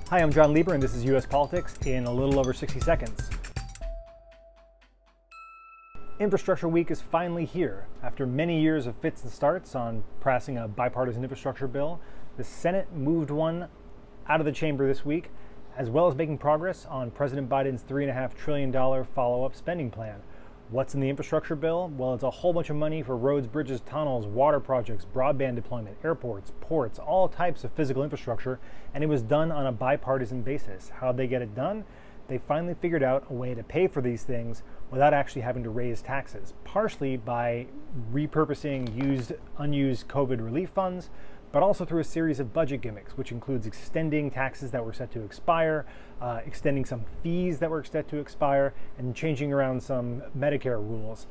Hi, I'm Jon Lieber, and this is U.S. Politics in a little over 60 seconds. Infrastructure Week is finally here. After many years of fits and starts on passing a bipartisan infrastructure bill, the Senate moved one out of the chamber this week, as well as making progress on President Biden's $3.5 trillion follow-up spending plan. What's in the infrastructure bill? Well, it's a whole bunch of money for roads, bridges, tunnels, water projects, broadband deployment, airports, ports, all types of physical infrastructure, and it was done on a bipartisan basis. How'd they get it done? They finally figured out a way to pay for these things without actually having to raise taxes, partially by repurposing unused COVID relief funds, but also through a series of budget gimmicks, which includes extending taxes that were set to expire, extending some fees that were set to expire, and changing around some Medicare rules.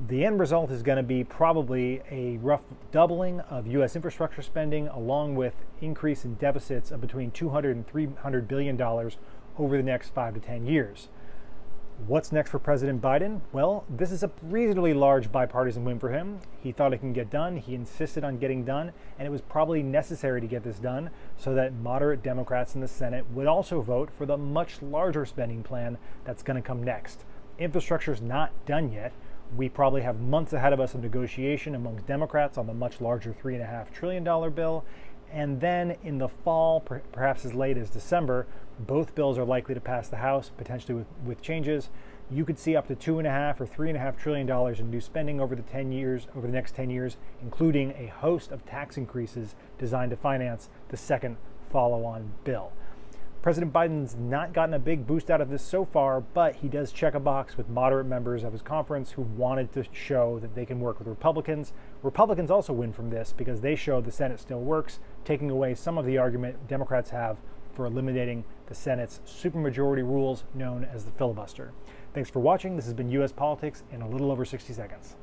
The end result is going to be probably a rough doubling of U.S. infrastructure spending, along with increase in deficits of between $200 and $300 billion over the next 5 to 10 years. What's next for President Biden? Well, this is a reasonably large bipartisan win for him. He thought it can get done. He insisted on getting done, and it was probably necessary to get this done so that moderate Democrats in the Senate would also vote for the much larger spending plan that's going to come next. Infrastructure is not done yet. We probably have months ahead of us of negotiation amongst Democrats on the much larger $3.5 trillion bill. And then in the fall, perhaps as late as December, both bills are likely to pass the House, potentially with changes. You could see up to $2.5 or $3.5 trillion in new spending over the next 10 years, including a host of tax increases designed to finance the second follow-on bill. President Biden's not gotten a big boost out of this so far, but he does check a box with moderate members of his conference who wanted to show that they can work with Republicans. Republicans also win from this because they show the Senate still works, taking away some of the argument Democrats have for eliminating the Senate's supermajority rules known as the filibuster. Thanks for watching. This has been U.S. Politics in a little over 60 seconds.